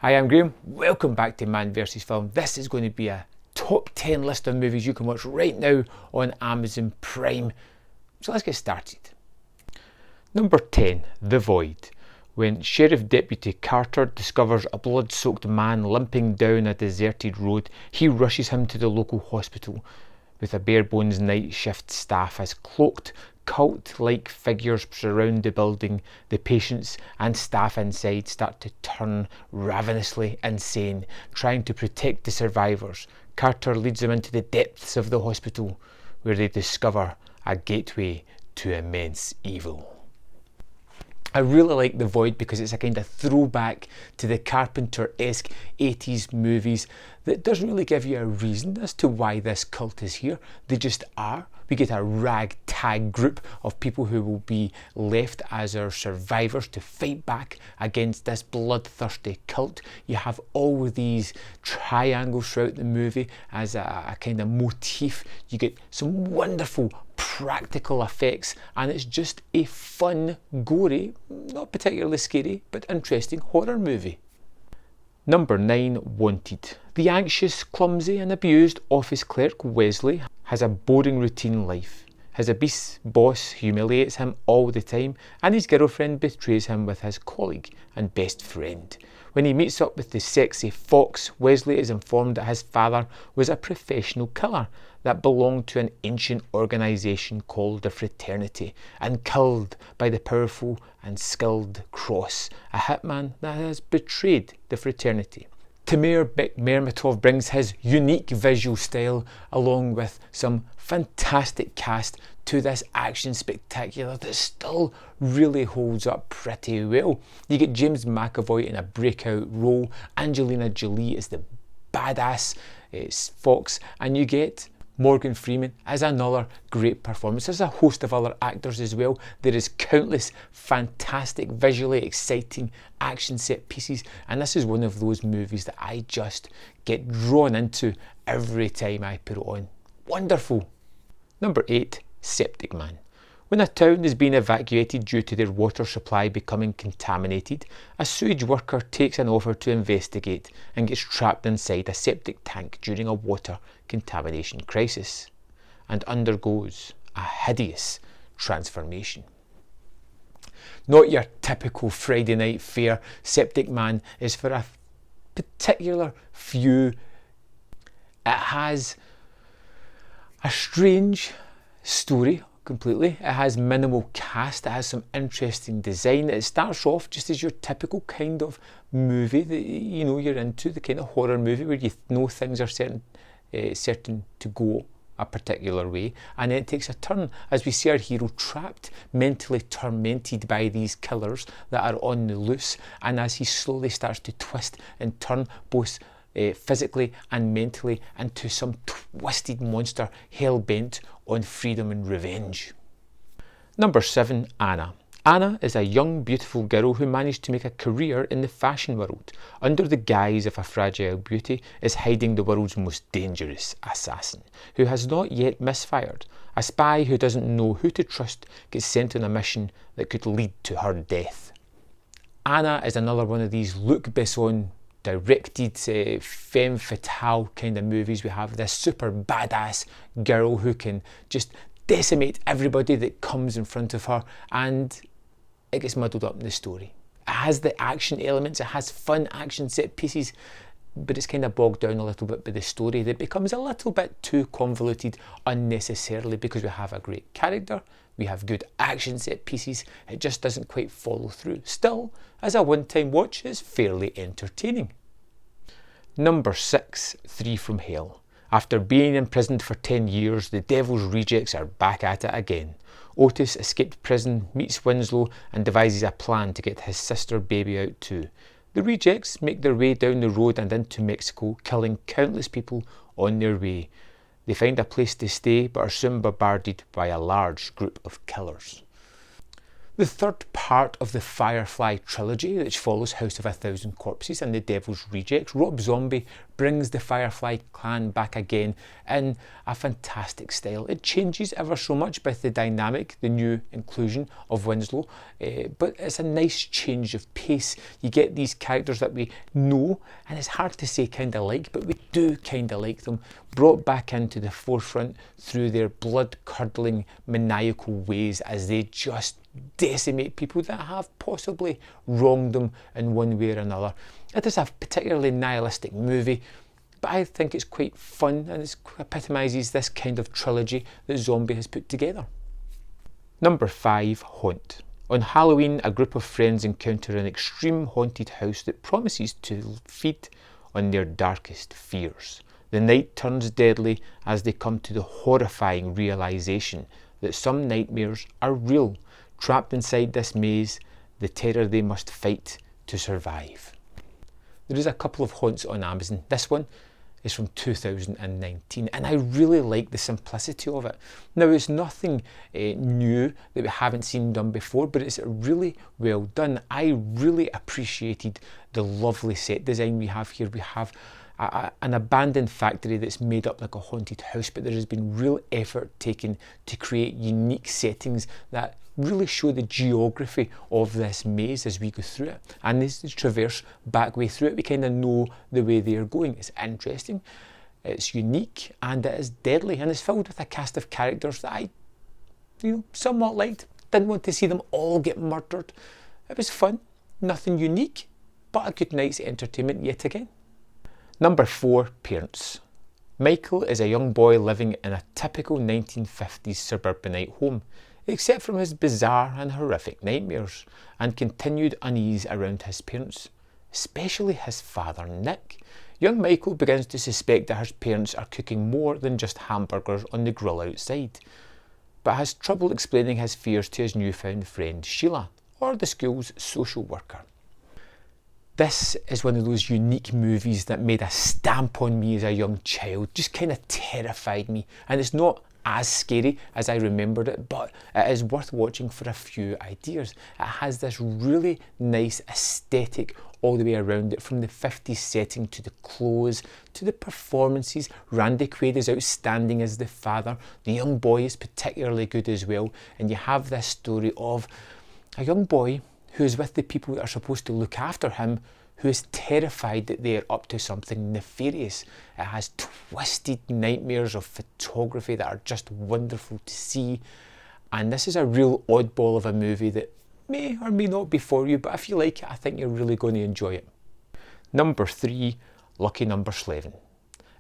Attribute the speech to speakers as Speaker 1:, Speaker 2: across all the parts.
Speaker 1: Hi, I'm Graham. Welcome back to Man vs Film. This is going to be a top 10 list of movies you can watch right now on Amazon Prime. So let's get started. Number 10, The Void. When Sheriff Deputy Carter discovers a blood-soaked man limping down a deserted road, he rushes him to the local hospital with a bare-bones night shift staff as cloaked, cult-like figures surround the building. The patients and staff inside start to turn ravenously insane, trying to protect the survivors. Carter leads them into the depths of the hospital, where they discover a gateway to immense evil. I really like The Void because it's a kind of throwback to the Carpenter-esque 80s movies that doesn't really give you a reason as to why this cult is here. They just are. We get a ragtag group of people who will be left as our survivors to fight back against this bloodthirsty cult. You have all of these triangles throughout the movie as a kind of motif. You get some wonderful practical effects, and it's just a fun, gory, not particularly scary, but interesting horror movie. Number 9, Wanted. The anxious, clumsy and abused office clerk Wesley has a boring routine life. His obese boss humiliates him all the time, and his girlfriend betrays him with his colleague and best friend. When he meets up with the sexy Fox, Wesley is informed that his father was a professional killer that belonged to an ancient organisation called the Fraternity, and killed by the powerful and skilled Cross, a hitman that has betrayed the Fraternity. Tamir Bekmermatov brings his unique visual style along with some fantastic cast to this action spectacular that still really holds up pretty well. You get James McAvoy in a breakout role, Angelina Jolie is the badass Fox, and you get Morgan Freeman as another great performance. There's a host of other actors as well. There is countless fantastic, visually exciting action set pieces, and this is one of those movies that I just get drawn into every time I put it on. Wonderful. Number 8, Septic Man. When a town is being evacuated due to their water supply becoming contaminated, a sewage worker takes an offer to investigate and gets trapped inside a septic tank during a water contamination crisis and undergoes a hideous transformation. Not your typical Friday night fare, Septic Man is for a particular few. It has a strange story. Completely. It has minimal cast, it has some interesting design. It starts off just as your typical kind of movie that you know you're into, the kind of horror movie where you know things are certain to go a particular way, and then it takes a turn as we see our hero trapped, mentally tormented by these killers that are on the loose, and as he slowly starts to twist and turn both physically and mentally into some twisted monster hell-bent on freedom and revenge. Number 7, Anna. Anna is a young, beautiful girl who managed to make a career in the fashion world. Under the guise of a fragile beauty is hiding the world's most dangerous assassin, who has not yet misfired. A spy who doesn't know who to trust gets sent on a mission that could lead to her death. Anna is another one of these Luc Besson directed femme fatale kind of movies. We have this super badass girl who can just decimate everybody that comes in front of her, and it gets muddled up in the story. It has the action elements, it has fun action set pieces, but it's kind of bogged down a little bit by the story that becomes a little bit too convoluted unnecessarily because we have a great character, we have good action set pieces, it just doesn't quite follow through. Still, as a one-time watch, it's fairly entertaining. Number 6, 3 from Hell. After being imprisoned for 10 years, the Devil's Rejects are back at it again. Otis escaped prison, meets Winslow, and devises a plan to get his sister baby out too. The Rejects make their way down the road and into Mexico, killing countless people on their way. They find a place to stay, but are soon bombarded by a large group of killers. The third part of the Firefly trilogy, which follows House of a Thousand Corpses and The Devil's Rejects, Rob Zombie brings the Firefly clan back again in a fantastic style. It changes ever so much with the dynamic, the new inclusion of Winslow, but it's a nice change of pace. You get these characters that we know, and it's hard to say kind of like, but we do kind of like them, brought back into the forefront through their blood-curdling, maniacal ways as they just decimate people that have possibly wronged them in one way or another. It is a particularly nihilistic movie, but I think it's quite fun and it epitomises this kind of trilogy that Zombie has put together. Number 5, Haunt. On Halloween, a group of friends encounter an extreme haunted house that promises to feed on their darkest fears. The night turns deadly as they come to the horrifying realisation that some nightmares are real. Trapped inside this maze, the terror they must fight to survive. There is a couple of haunts on Amazon. This one is from 2019 and I really like the simplicity of it. Now, it's nothing new that we haven't seen done before, but it's really well done. I really appreciated the lovely set design we have here. We have an abandoned factory that's made up like a haunted house, but there has been real effort taken to create unique settings that really show the geography of this maze as we go through it. And as we traverse back way through it, we kind of know the way they are going. It's interesting, it's unique, and it is deadly, and it's filled with a cast of characters that I somewhat liked. Didn't want to see them all get murdered. It was fun, nothing unique, but a good night's entertainment yet again. Number 4, Parents. Michael is a young boy living in a typical 1950s suburbanite home, except from his bizarre and horrific nightmares and continued unease around his parents, especially his father Nick. Young Michael begins to suspect that his parents are cooking more than just hamburgers on the grill outside, but has trouble explaining his fears to his newfound friend Sheila, or the school's social worker. This is one of those unique movies that made a stamp on me as a young child, just kind of terrified me, and it's not as scary as I remembered it, but it is worth watching for a few ideas. It has this really nice aesthetic all the way around it, from the 50s setting to the clothes to the performances. Randy Quaid is outstanding as the father. The young boy is particularly good as well, and you have this story of a young boy who is with the people that are supposed to look after him, who is terrified that they are up to something nefarious. It has twisted nightmares of photography that are just wonderful to see. And this is a real oddball of a movie that may or may not be for you, but if you like it, I think you're really going to enjoy it. Number 3, Lucky Number SLEVIN.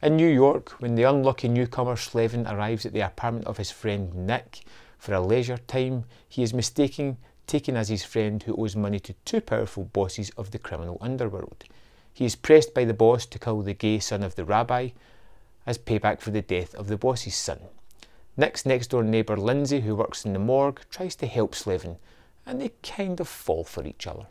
Speaker 1: In New York, when the unlucky newcomer SLEVIN arrives at the apartment of his friend Nick for a leisure time, he is taken as his friend who owes money to 2 powerful bosses of the criminal underworld. He is pressed by the boss to kill the gay son of the rabbi as payback for the death of the boss's son. Nick's next door neighbour Lindsay, who works in the morgue, tries to help SLEVIN, and they kind of fall for each other.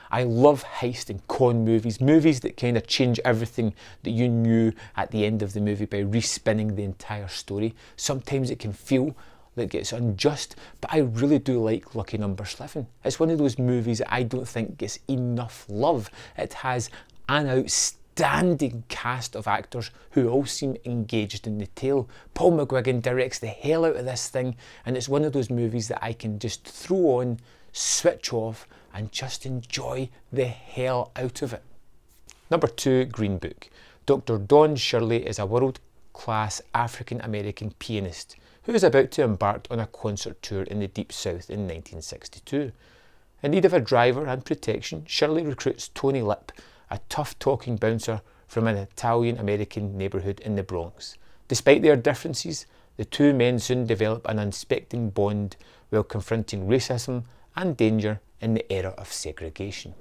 Speaker 1: I love heist and con movies, movies that kind of change everything that you knew at the end of the movie by respinning the entire story. Sometimes it can feel like it's unjust, but I really do like Lucky Number SLEVIN. It's one of those movies that I don't think gets enough love. It has an outstanding cast of actors who all seem engaged in the tale. Paul McGuigan directs the hell out of this thing, and it's one of those movies that I can just throw on, switch off, and just enjoy the hell out of it. Number 2, Green Book. Dr. Dawn Shirley is a world-class African-American pianist who is about to embark on a concert tour in the Deep South in 1962. In need of a driver and protection, Shirley recruits Tony Lip, a tough-talking bouncer from an Italian-American neighbourhood in the Bronx. Despite their differences, the two men soon develop an unsuspecting bond while confronting racism and danger in the era of segregation.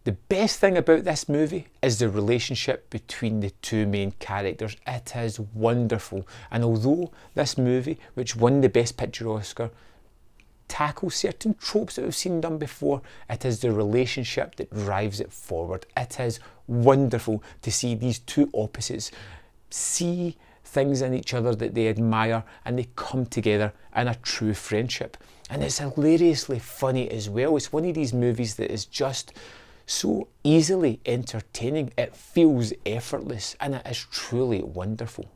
Speaker 1: The best thing about this movie is the relationship between the two main characters. It is wonderful, and although this movie, which won the Best Picture Oscar, tackles certain tropes that we've seen done before, it is the relationship that drives it forward. It is wonderful to see these two opposites see things in each other that they admire, and they come together in a true friendship. And it's hilariously funny as well. It's one of these movies that is just so easily entertaining. It feels effortless, and it is truly wonderful.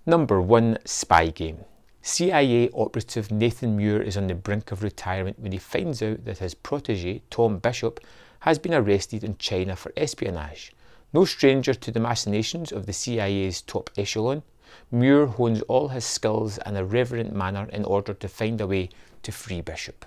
Speaker 1: Number 1, Spy Game. CIA operative Nathan Muir is on the brink of retirement when he finds out that his protege, Tom Bishop, has been arrested in China for espionage. No stranger to the machinations of the CIA's top echelon, Muir hones all his skills in a reverent manner in order to find a way to free Bishop.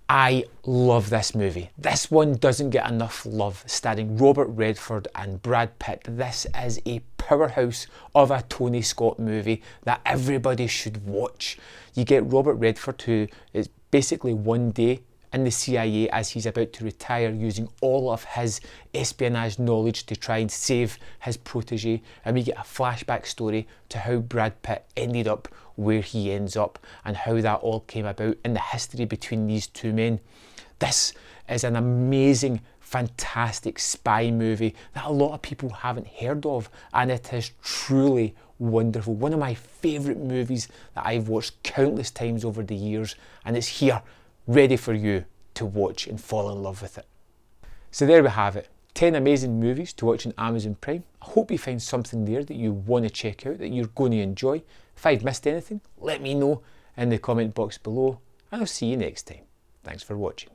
Speaker 1: I love this movie. This one doesn't get enough love, starring Robert Redford and Brad Pitt. This is a powerhouse of a Tony Scott movie that everybody should watch. You get Robert Redford, who is basically one day in the CIA as he's about to retire, using all of his espionage knowledge to try and save his protege, and we get a flashback story to how Brad Pitt ended up where he ends up and how that all came about in the history between these two men. This is an amazing, fantastic spy movie that a lot of people haven't heard of, and it is truly wonderful. One of my favourite movies that I've watched countless times over the years, and it's here ready for you to watch and fall in love with it. So there we have it, 10 amazing movies to watch on Amazon Prime. I hope you find something there that you want to check out, that you're going to enjoy. If I've missed anything, let me know in the comment box below, and I'll see you next time. Thanks for watching.